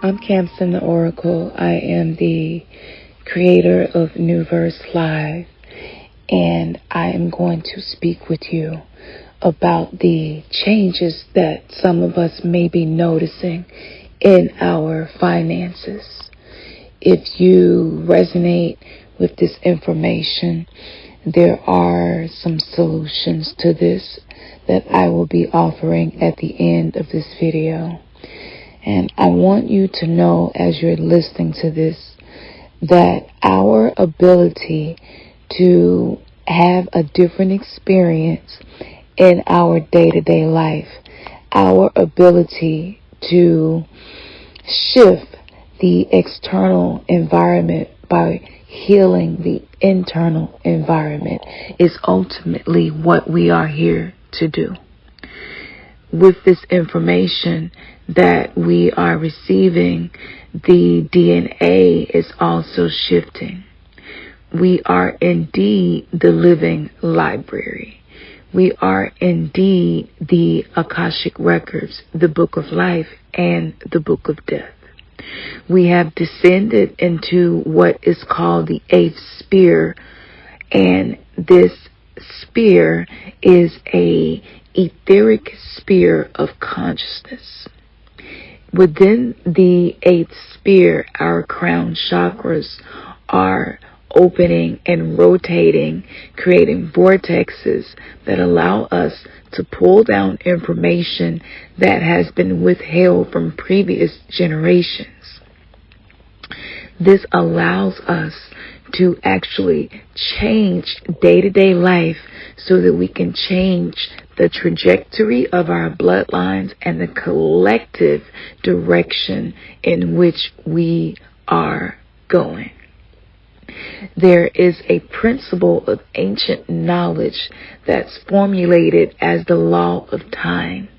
I'm Camson the Oracle. I am the creator of New Verse Live, and I am going to speak with you about the changes that some of us may be noticing in our finances. If you resonate with this information, there are some solutions to this that I will be offering at the end of this video. And I want you to know, as you're listening to this, that our ability to have a different experience in our day-to-day life, our ability to shift the external environment by healing the internal environment is ultimately what we are here to do. With this information that we are receiving, the DNA is also shifting. We are indeed the living library. We are indeed the Akashic Records, the Book of Life, and the Book of Death. We have descended into what is called the 8th sphere, and this sphere is a etheric sphere of consciousness. Within the 8th sphere, our crown chakras are opening and rotating, creating vortexes that allow us to pull down information that has been withheld from previous generations. This allows us to actually change day-to-day life so that we can change the trajectory of our bloodlines and the collective direction in which we are going. There is a principle of ancient knowledge that's formulated as the law of time.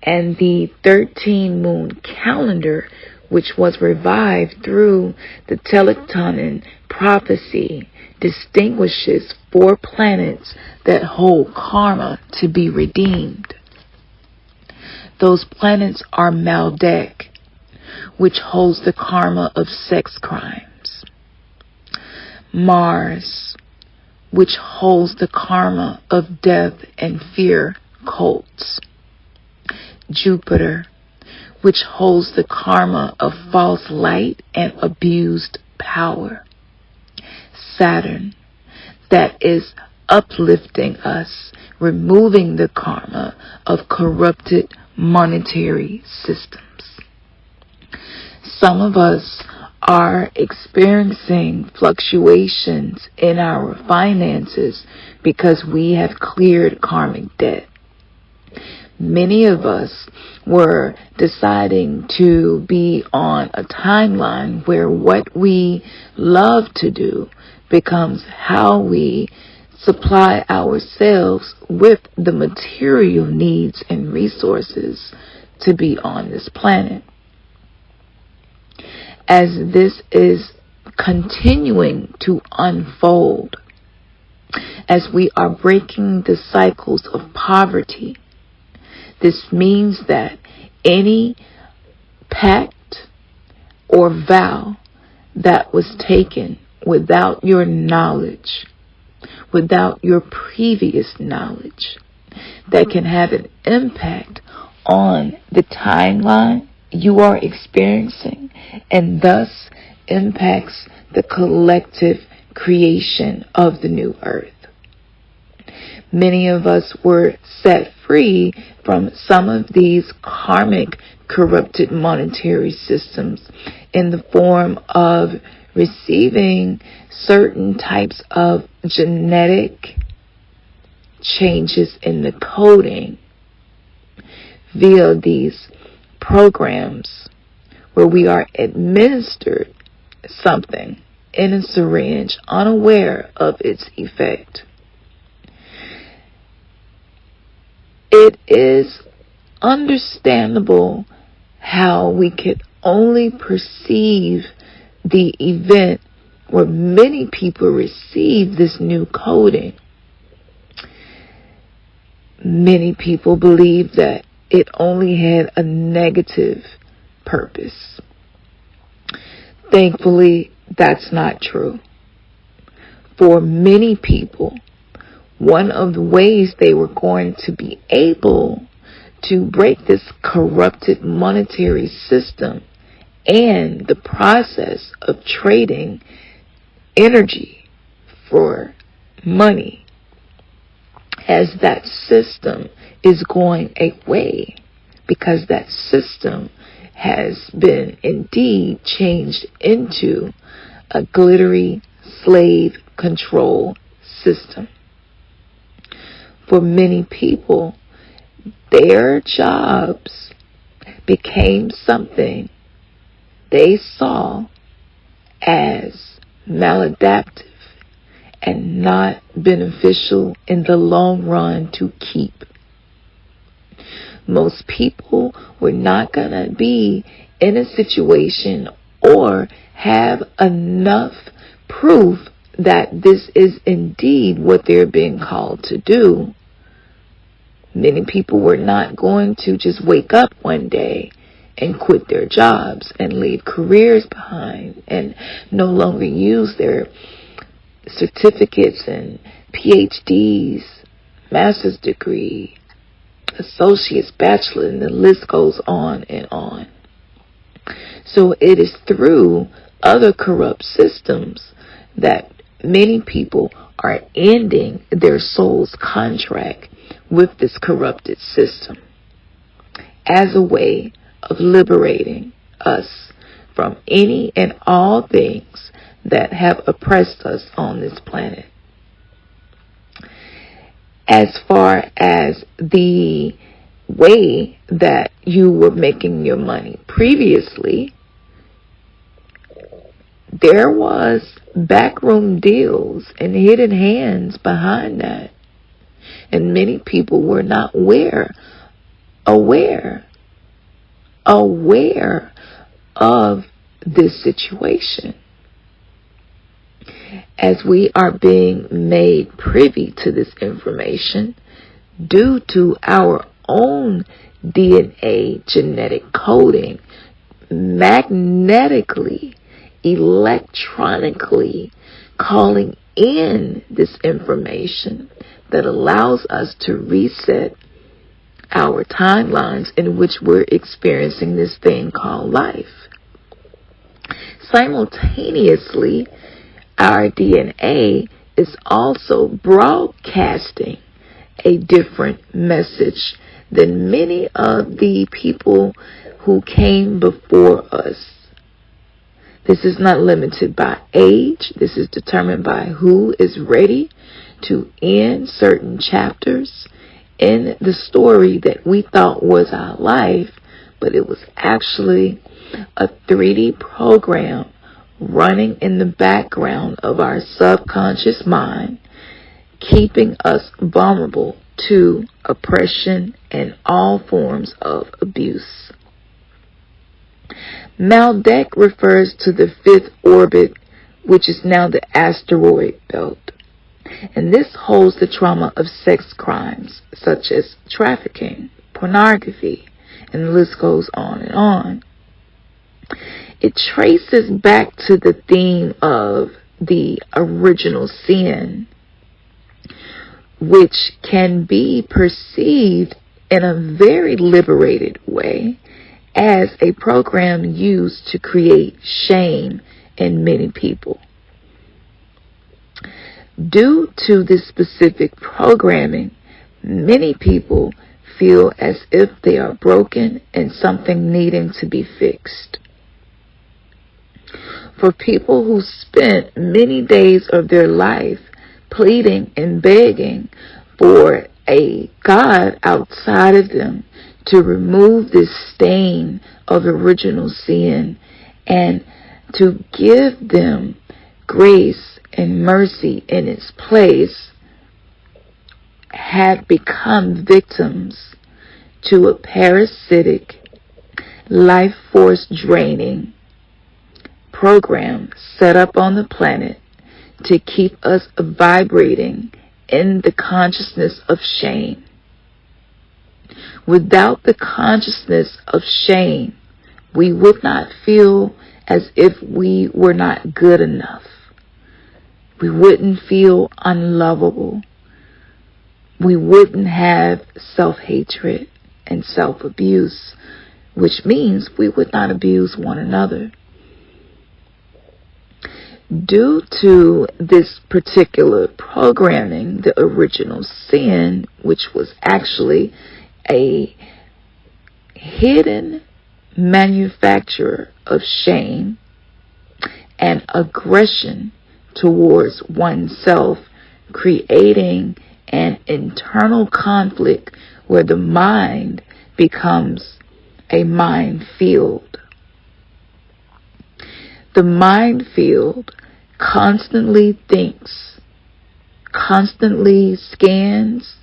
And the 13-moon calendar, which was revived through the Teletonin prophecy, distinguishes 4 planets that hold karma to be redeemed. Those planets are Maldek, which holds the karma of sex crimes. Mars, which holds the karma of death and fear cults. Jupiter, which holds the karma of false light and abused power. Saturn, that is uplifting us, removing the karma of corrupted monetary systems. Some of us are experiencing fluctuations in our finances because we have cleared karmic debt. Many of us were deciding to be on a timeline where what we love to do becomes how we supply ourselves with the material needs and resources to be on this planet. As this is continuing to unfold, as we are breaking the cycles of poverty, this means that any pact or vow that was taken without your knowledge, without your previous knowledge, that can have an impact on the timeline you are experiencing, and thus impacts the collective creation of the new earth. Many of us were set free from some of these karmic corrupted monetary systems in the form of receiving certain types of genetic changes in the coding via these programs where we are administered something in a syringe unaware of its effect. It is understandable how we could only perceive the event where many people receive this new coding. Many people believe that it only had a negative purpose. Thankfully, that's not true. For many people, one of the ways they were going to be able to break this corrupted monetary system and the process of trading energy for money, as that system is going away, because that system has been indeed changed into a glittery slave control system. For many people, their jobs became something they saw as maladaptive and not beneficial in the long run to keep. Most people were not going to be in a situation or have enough proof that this is indeed what they're being called to do. Many people were not going to just wake up one day and quit their jobs and leave careers behind and no longer use their certificates and PhDs, master's degree, associate's, bachelor, and the list goes on and on. So it is through other corrupt systems that many people are ending their soul's contract with this corrupted system as a way of liberating us from any and all things that have oppressed us on this planet. As far as the way that you were making your money previously, there was backroom deals and hidden hands behind that. And many people were not aware of this situation. As we are being made privy to this information due to our own DNA genetic coding, magnetically, electronically calling in this information that allows us to reset our timelines in which we're experiencing this thing called life. Simultaneously, our DNA is also broadcasting a different message than many of the people who came before us. This is not limited by age. This is determined by who is ready to end certain chapters in the story that we thought was our life, but it was actually a 3D program running in the background of our subconscious mind, keeping us vulnerable to oppression and all forms of abuse. Maldek refers to the fifth orbit, which is now the asteroid belt. And this holds the trauma of sex crimes, such as trafficking, pornography, and the list goes on and on. It traces back to the theme of the original sin, which can be perceived in a very liberated way as a program used to create shame in many people. Due to this specific programming, many people feel as if they are broken and something needing to be fixed. For people who spent many days of their life pleading and begging for a God outside of them to remove this stain of original sin and to give them grace and mercy in its place, have become victims to a parasitic, life force draining program set up on the planet to keep us vibrating in the consciousness of shame. Without the consciousness of shame, We would not feel as if we were not good enough. We wouldn't feel unlovable. We wouldn't have self-hatred and self-abuse, which means we would not abuse one another. Due to this particular programming, the original sin, which was actually a hidden manufacturer of shame and aggression towards oneself, creating an internal conflict where the mind becomes a minefield. The minefield constantly thinks, constantly scans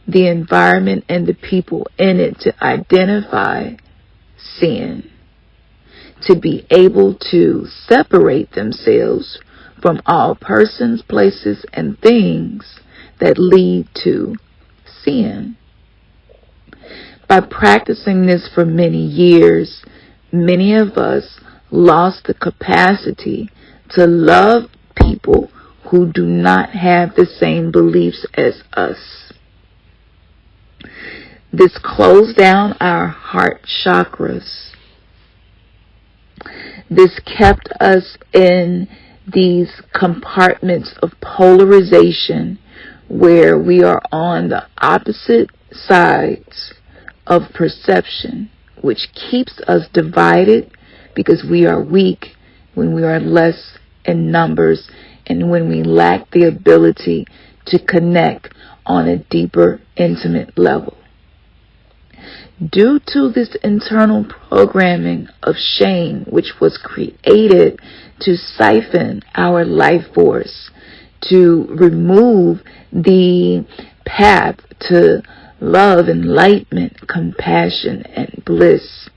the environment and the people in it to identify sin, to be able to separate themselves from all persons, places, and things that lead to sin. By practicing this for many years, many of us lost the capacity to love people who do not have the same beliefs as us. This closed down our heart chakras. This kept us in these compartments of polarization where we are on the opposite sides of perception, which keeps us divided because we are weak when we are less in numbers and when we lack the ability to connect on a deeper, intimate level. Due to this internal programming of shame, which was created to siphon our life force, to remove the path to love, enlightenment, compassion, and bliss,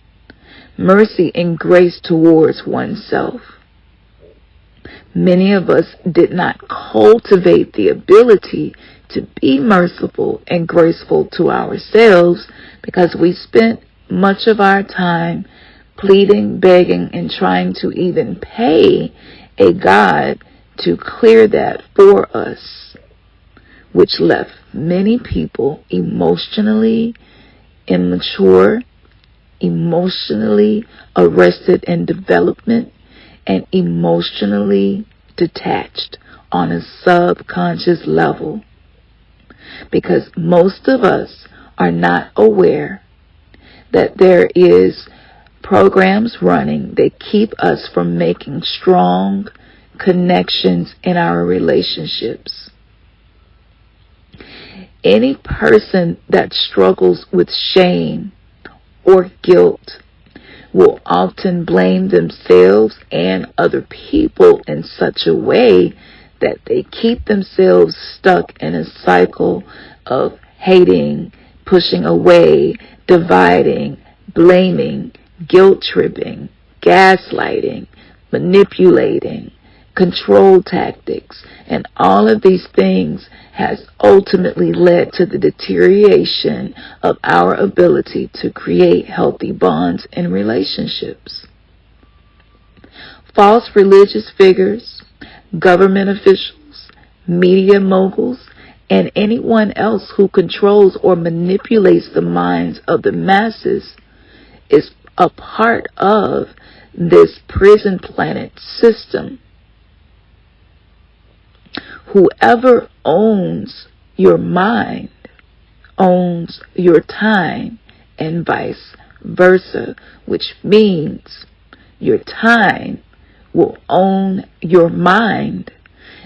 mercy and grace towards oneself. Many of us did not cultivate the ability to be merciful and graceful to ourselves because we spent much of our time pleading, begging, and trying to even pay a God to clear that for us, which left many people emotionally immature, emotionally arrested in development, and emotionally detached on a subconscious level. Because most of us are not aware that there is programs running that keep us from making strong connections in our relationships. Any person that struggles with shame or guilt will often blame themselves and other people in such a way that they keep themselves stuck in a cycle of hating, pushing away, dividing, blaming, guilt-tripping, gaslighting, manipulating, control tactics, and all of these things has ultimately led to the deterioration of our ability to create healthy bonds in relationships. False religious figures, government officials, media moguls, and anyone else who controls or manipulates the minds of the masses is a part of this prison planet system. Whoever owns your mind owns your time, and vice versa, which means your time will own your mind.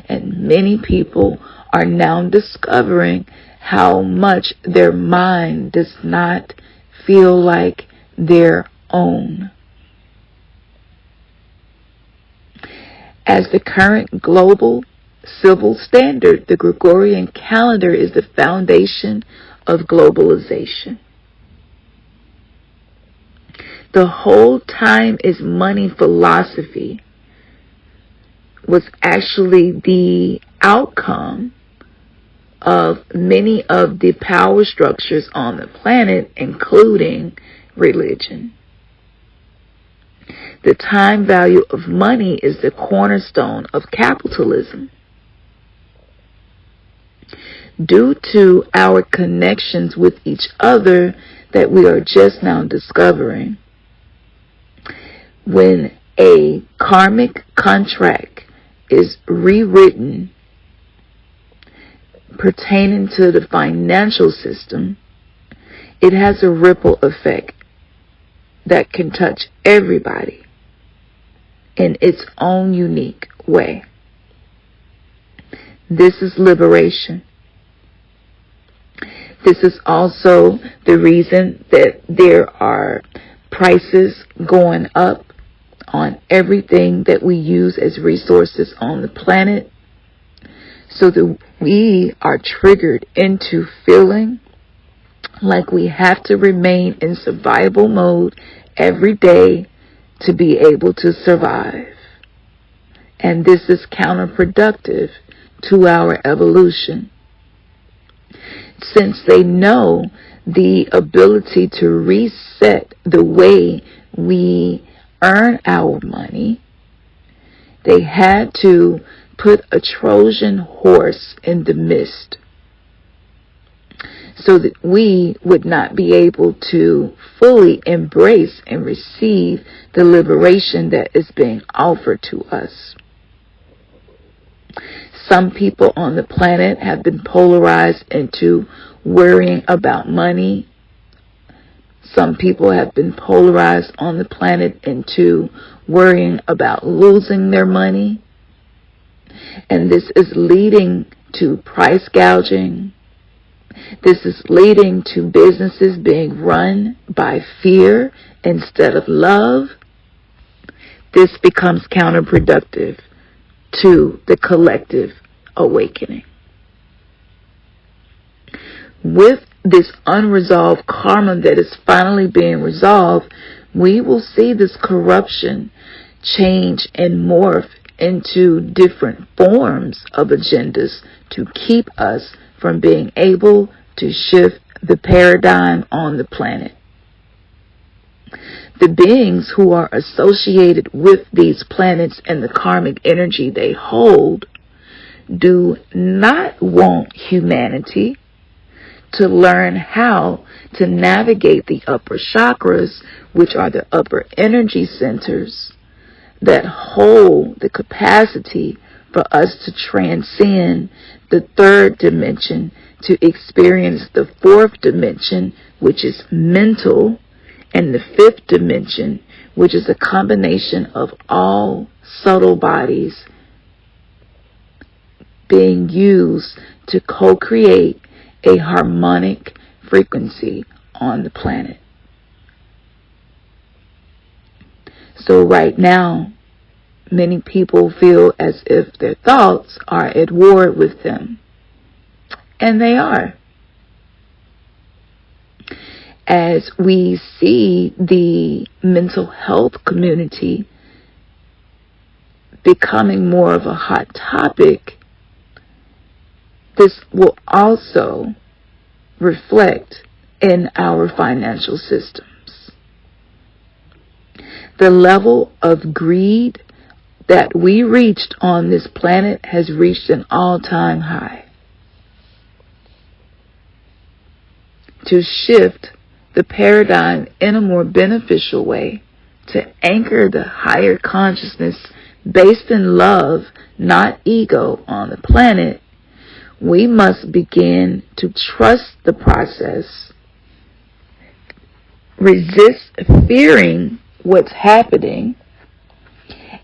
And many people are now discovering how much their mind does not feel like their own. As the current global civil standard, the Gregorian calendar is the foundation of globalization. The whole time is money philosophy was actually the outcome of many of the power structures on the planet, including religion. The time value of money is the cornerstone of capitalism. Due to our connections with each other that we are just now discovering, when a karmic contract is rewritten pertaining to the financial system, it has a ripple effect that can touch everybody in its own unique way. This is liberation. This is also the reason that there are prices going up on everything that we use as resources on the planet, so that we are triggered into feeling like we have to remain in survival mode every day to be able to survive. And this is counterproductive to our evolution. Since they know the ability to reset the way we earn our money, they had to put a Trojan horse in the midst so that we would not be able to fully embrace and receive the liberation that is being offered to us. Some people on the planet have been polarized into worrying about money. Some people have been polarized on the planet into worrying about losing their money. And this is leading to price gouging. This is leading to businesses being run by fear instead of love. This becomes counterproductive to the collective awakening. With this unresolved karma that is finally being resolved, we will see this corruption change and morph into different forms of agendas to keep us from being able to shift the paradigm on the planet. The beings who are associated with these planets and the karmic energy they hold do not want humanity to learn how to navigate the upper chakras, which are the upper energy centers that hold the capacity for us to transcend the third dimension to experience the fourth dimension, which is mental, and the fifth dimension, which is a combination of all subtle bodies being used to co-create a harmonic frequency on the planet. So right now, many people feel as if their thoughts are at war with them. And they are. As we see the mental health community becoming more of a hot topic, this will also reflect in our financial systems. The level of greed that we reached on this planet has reached an all-time high. To shift the paradigm in a more beneficial way, to anchor the higher consciousness based in love, not ego, on the planet, we must begin to trust the process, resist fearing what's happening,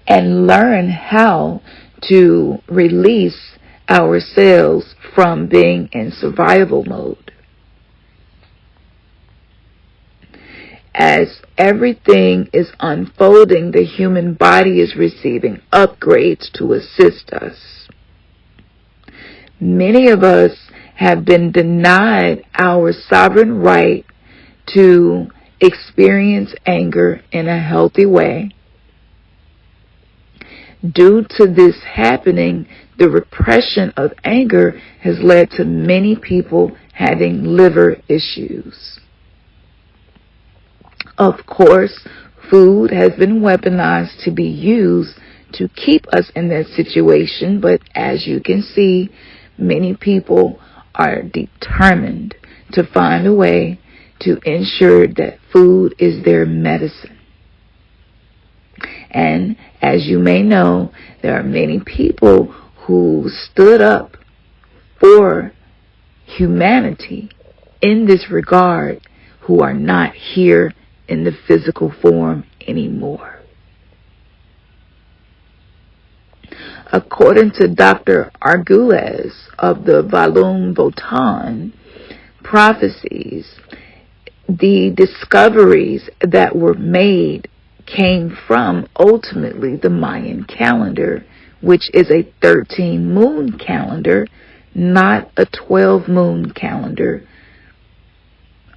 and learn how to release ourselves from being in survival mode. As everything is unfolding, the human body is receiving upgrades to assist us. Many of us have been denied our sovereign right to experience anger in a healthy way. Due to this happening, the repression of anger has led to many people having liver issues. Of course, Food has been weaponized to be used to keep us in that situation, but as you can see, many people are determined to find a way to ensure that food is their medicine. And as you may know, there are many people who stood up for humanity in this regard who are not here in the physical form anymore. According to Dr. Arguelles of the Volume Votan prophecies, the discoveries that were made came from ultimately the Mayan calendar, which is a 13-moon calendar, not a 12-moon calendar,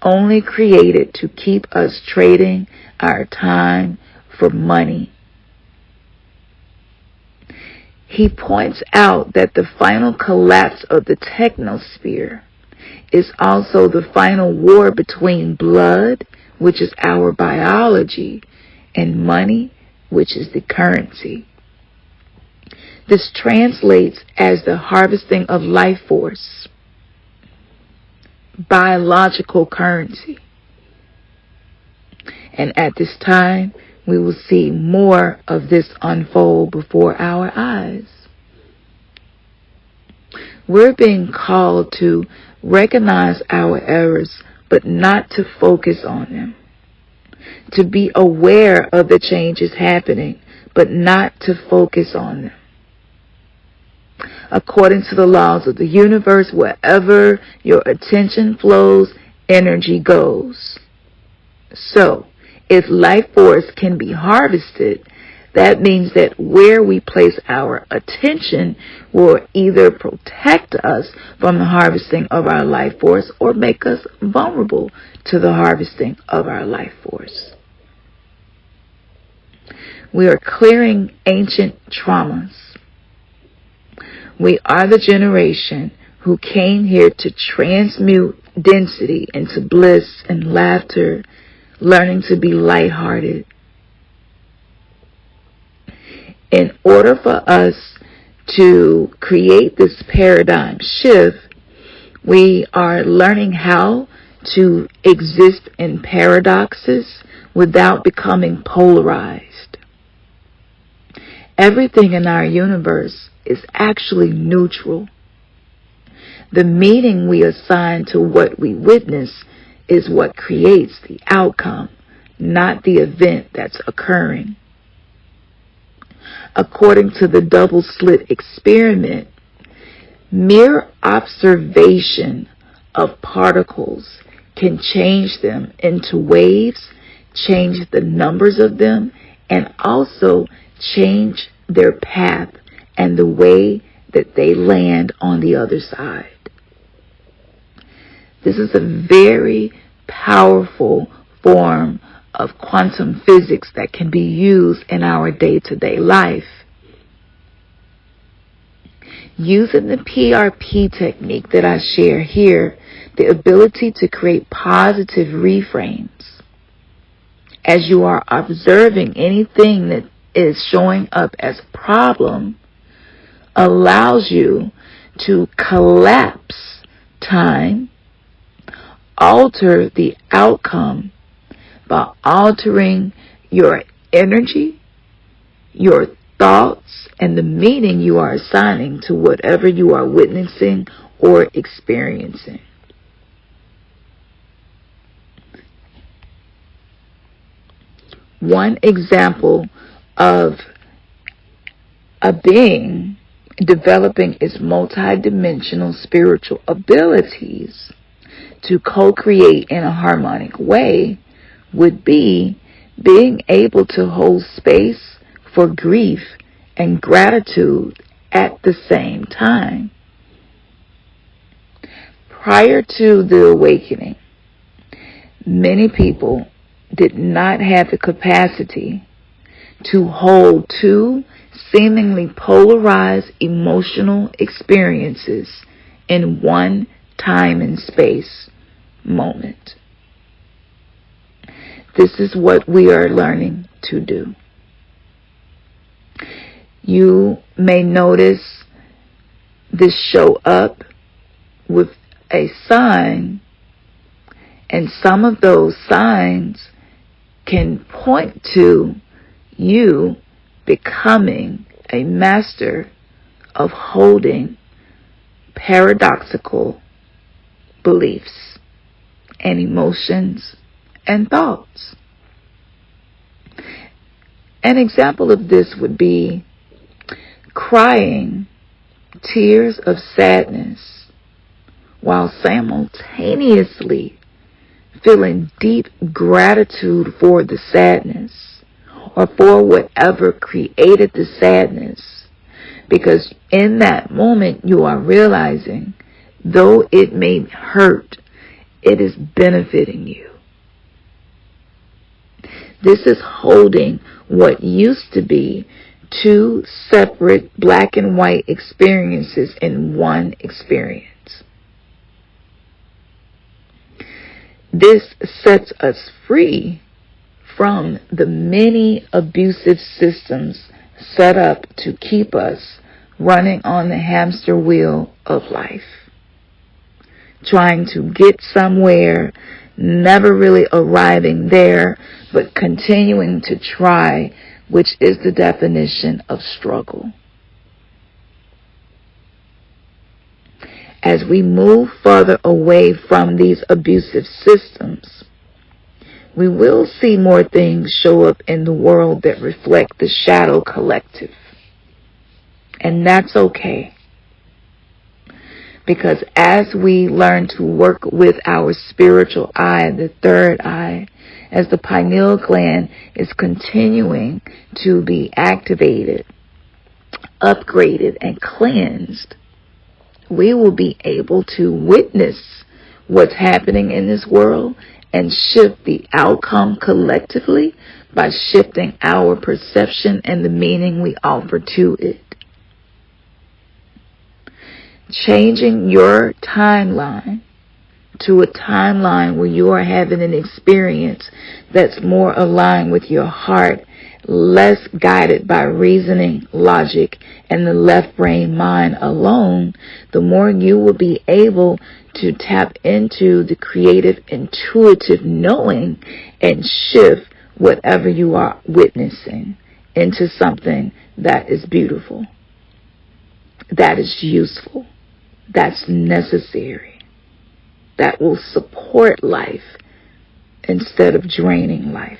only created to keep us trading our time for money. He points out that the final collapse of the technosphere is also the final war between blood, which is our biology, and money, which is the currency. This translates as the harvesting of life force, biological currency. And at this time, we will see more of this unfold before our eyes. We're being called to recognize our errors, but not to focus on them. To be aware of the changes happening, but not to focus on them. According to the laws of the universe, wherever your attention flows, energy goes. So, if life force can be harvested, that means that where we place our attention will either protect us from the harvesting of our life force or make us vulnerable to the harvesting of our life force. We are clearing ancient traumas. We are the generation who came here to transmute density into bliss and laughter, learning to be lighthearted. In order for us to create this paradigm shift, we are learning how to exist in paradoxes without becoming polarized. Everything in our universe is actually neutral. The meaning we assign to what we witness is what creates the outcome, not the event that's occurring. According to the double slit experiment, mere observation of particles can change them into waves, change the numbers of them, and also change their path and the way that they land on the other side. This is a very powerful form of quantum physics that can be used in our day-to-day life. Using the PRP technique that I share here, the ability to create positive reframes. As you are observing anything that is showing up as a problem, allows you to collapse time, alter the outcome by altering your energy, your thoughts, and the meaning you are assigning to whatever you are witnessing or experiencing. One example of a being developing its multidimensional spiritual abilities to co-create in a harmonic way would be being able to hold space for grief and gratitude at the same time. Prior to the awakening, many people did not have the capacity to hold two seemingly polarized emotional experiences in one time and space moment. This is what we are learning to do. You may notice this show up with a sign, and some of those signs can point to you becoming a master of holding paradoxical beliefs and emotions and thoughts. An example of this would be crying tears of sadness while simultaneously feeling deep gratitude for the sadness or for whatever created the sadness. Because in that moment you are realizing, though it may hurt, it is benefiting you. This is holding what used to be two separate black and white experiences in one experience. This sets us free from the many abusive systems set up to keep us running on the hamster wheel of life, trying to get somewhere, never really arriving there, but continuing to try, which is the definition of struggle. As we move further away from these abusive systems, we will see more things show up in the world that reflect the shadow collective. And that's okay. Because as we learn to work with our spiritual eye, the third eye, as the pineal gland is continuing to be activated, upgraded, and cleansed, we will be able to witness what's happening in this world and shift the outcome collectively by shifting our perception and the meaning we offer to it. Changing your timeline to a timeline where you are having an experience that's more aligned with your heart, less guided by reasoning, logic, and the left brain mind alone, the more you will be able to tap into the creative, intuitive knowing and shift whatever you are witnessing into something that is beautiful, that is useful, that's necessary, that will support life instead of draining life.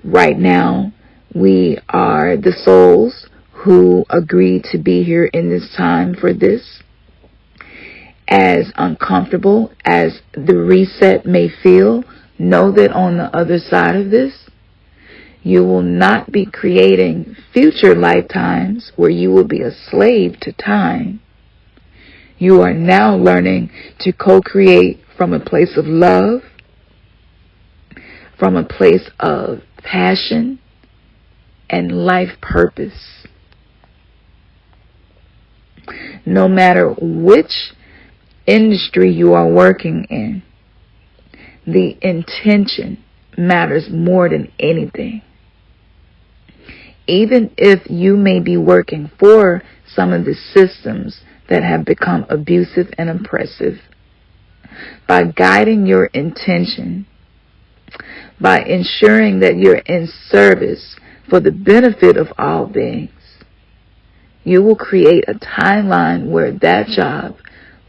Right now, we are the souls who agreed to be here in this time for this. As uncomfortable as the reset may feel, know that on the other side of this, you will not be creating future lifetimes where you will be a slave to time. You are now learning to co-create from a place of love, from a place of passion and life purpose. No matter which industry you are working in, the intention matters more than anything. Even if you may be working for some of the systems that have become abusive and oppressive, by guiding your intention, by ensuring that you're in service for the benefit of all beings, you will create a timeline where that job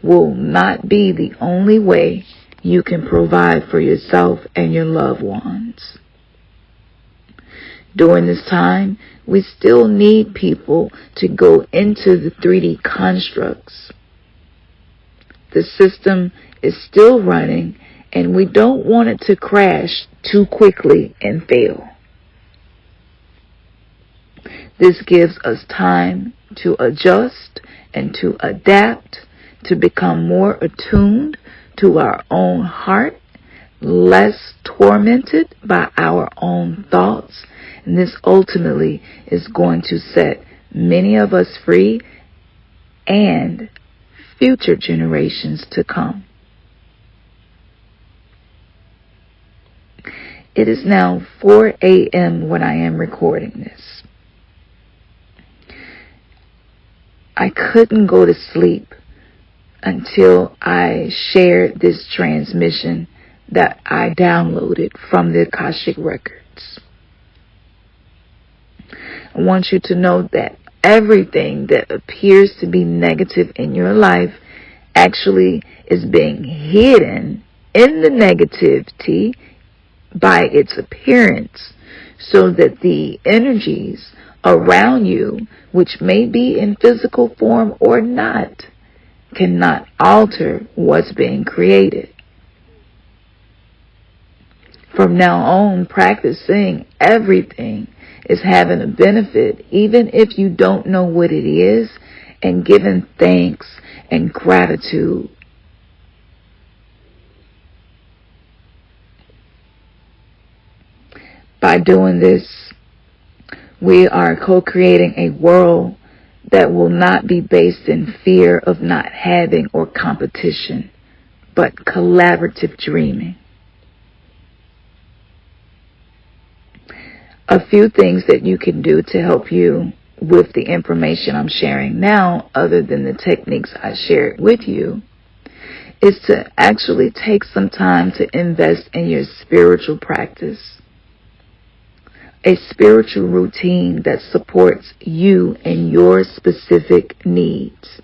will not be the only way you can provide for yourself and your loved ones. During this time, we still need people to go into the 3D constructs. The system is still running, and we don't want it to crash too quickly and fail. This gives us time to adjust and to adapt, to become more attuned to our own heart, less tormented by our own thoughts. And this ultimately is going to set many of us free and future generations to come. It is now 4 a.m. when I am recording this. I couldn't go to sleep until I shared this transmission that I downloaded from the Akashic Records. I want you to know that everything that appears to be negative in your life actually is being hidden in the negativity by its appearance, so that the energies around you, which may be in physical form or not, cannot alter what's being created. From now on, practicing everything is having a benefit, even if you don't know what it is, and giving thanks and gratitude. By doing this, we are co-creating a world that will not be based in fear of not having or competition, but collaborative dreaming. A few things that you can do to help you with the information I'm sharing now, other than the techniques I shared with you, is to actually take some time to invest in your spiritual practice. A spiritual routine that supports you and your specific needs.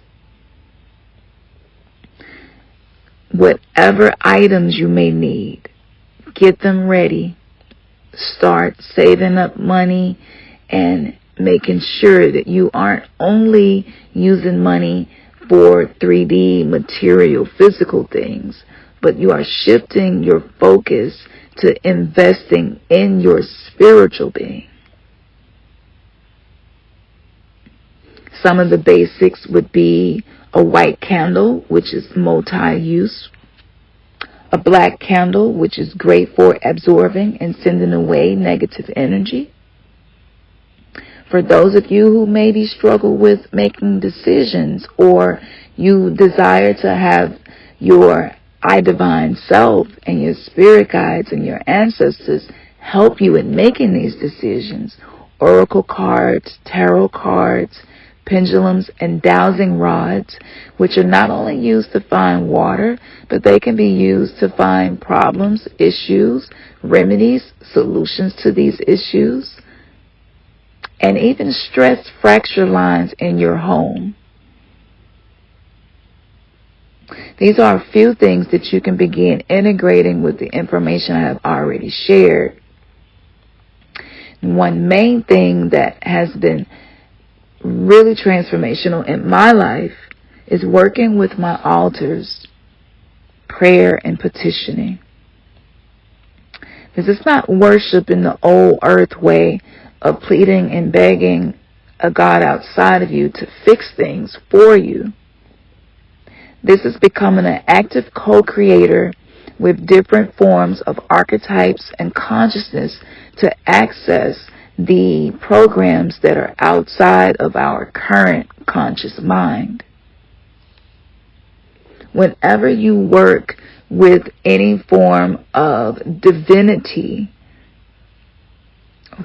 Whatever items you may need, get them ready. Start saving up money and making sure that you aren't only using money for 3D material physical things, but you are shifting your focus to investing in your spiritual being. Some of the basics would be a white candle, which is multi-use. A black candle, which is great for absorbing and sending away negative energy. For those of you who maybe struggle with making decisions, or you desire to have your divine self and your spirit guides and your ancestors help you in making these decisions, oracle cards, tarot cards, pendulums, and dowsing rods, which are not only used to find water, but they can be used to find problems, issues, remedies, solutions to these issues, and even stress fracture lines in your home. These are a few things that you can begin integrating with the information I have already shared. One main thing that has been really transformational in my life is working with my altars, prayer and petitioning. This is not worship in the old earth way of pleading and begging a God outside of you to fix things for you. This is becoming an active co-creator with different forms of archetypes and consciousness to access the programs that are outside of our current conscious mind. Whenever you work with any form of divinity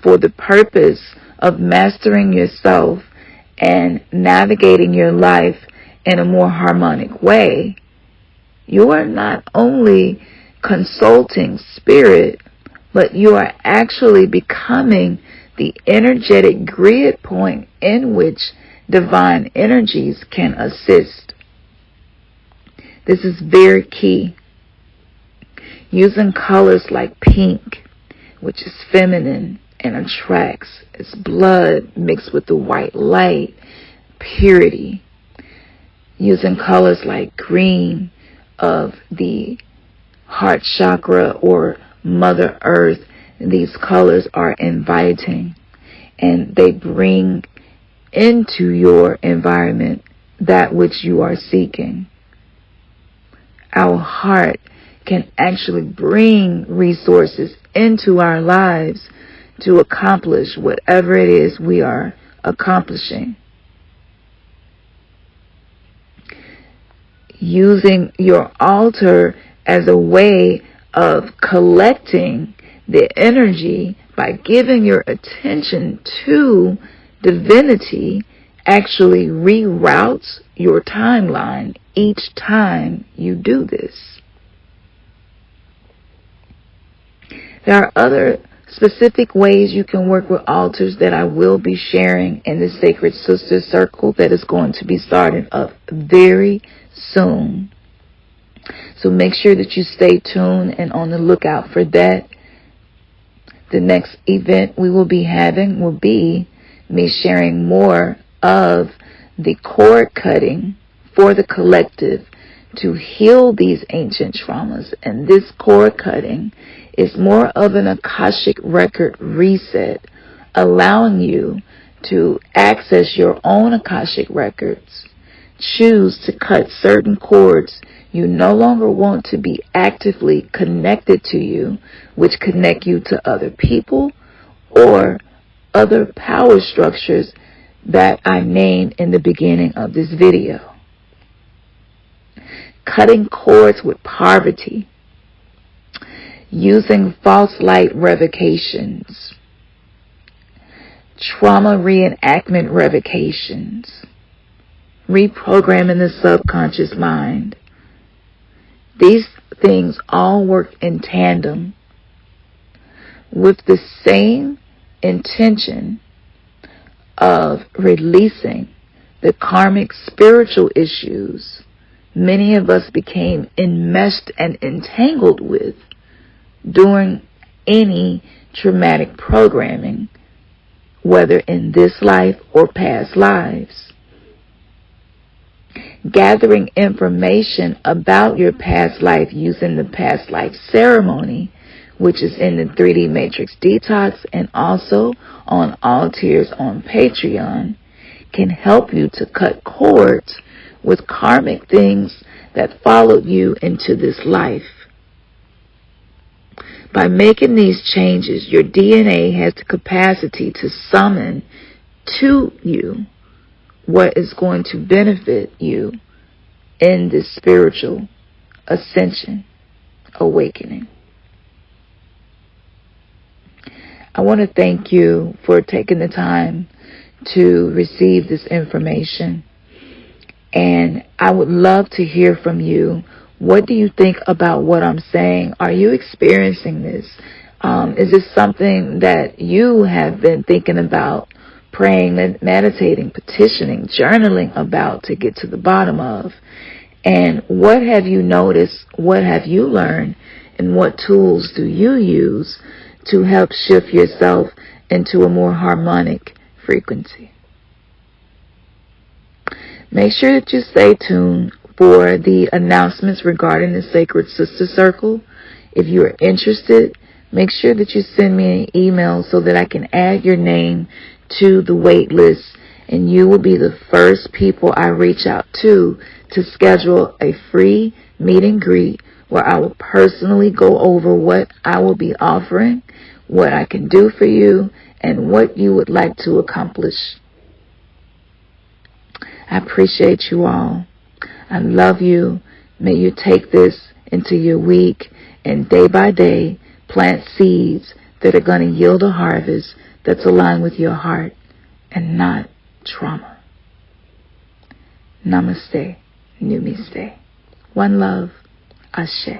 for the purpose of mastering yourself and navigating your life in a more harmonic way, you are not only consulting spirit, but you are actually becoming the energetic grid point in which divine energies can assist. This is very key. Using colors like pink, which is feminine and attracts. It's blood mixed with the white light, purity. Using colors like green of the heart chakra or Mother Earth. These colors are inviting, and they bring into your environment that which you are seeking. Our heart can actually bring resources into our lives to accomplish whatever it is we are accomplishing. Using your altar as a way of collecting the energy by giving your attention to divinity actually reroutes your timeline each time you do this. There are other specific ways you can work with altars that I will be sharing in the Sacred Sister Circle that is going to be starting up very soon. So make sure that you stay tuned and on the lookout for that. The next event we will be having will be me sharing more of the cord cutting for the collective to heal these ancient traumas. And this cord cutting is more of an Akashic record reset, allowing you to access your own Akashic records. Choose to cut certain cords you no longer want to be actively connected to you, which connect you to other people or other power structures that I named in the beginning of this video. Cutting cords with poverty, using false light revocations, trauma reenactment revocations, reprogramming the subconscious mind. These things all work in tandem with the same intention of releasing the karmic spiritual issues many of us became enmeshed and entangled with during any traumatic programming, whether in this life or past lives. Gathering information about your past life using the past life ceremony, which is in the 3D Matrix Detox and also on all tiers on Patreon, can help you to cut cords with karmic things that followed you into this life. By making these changes, your DNA has the capacity to summon to you what is going to benefit you in this spiritual ascension, awakening. I want to thank you for taking the time to receive this information. And I would love to hear from you. What do you think about what I'm saying? Are you experiencing this? Is this something that you have been thinking about, praying, meditating, petitioning, journaling about to get to the bottom of? And what have you noticed? What have you learned? And what tools do you use to help shift yourself into a more harmonic frequency? Make sure that you stay tuned for the announcements regarding the Sacred Sister Circle. If you are interested, make sure that you send me an email so that I can add your name to the wait list, and you will be the first people I reach out to schedule a free meet and greet where I will personally go over what I will be offering, what I can do for you, and what you would like to accomplish. I appreciate you all. I love you. May you take this into your week and day by day plant seeds that are going to yield a harvest that's aligned with your heart and not trauma. Namaste. Numiste. One love. Ashe.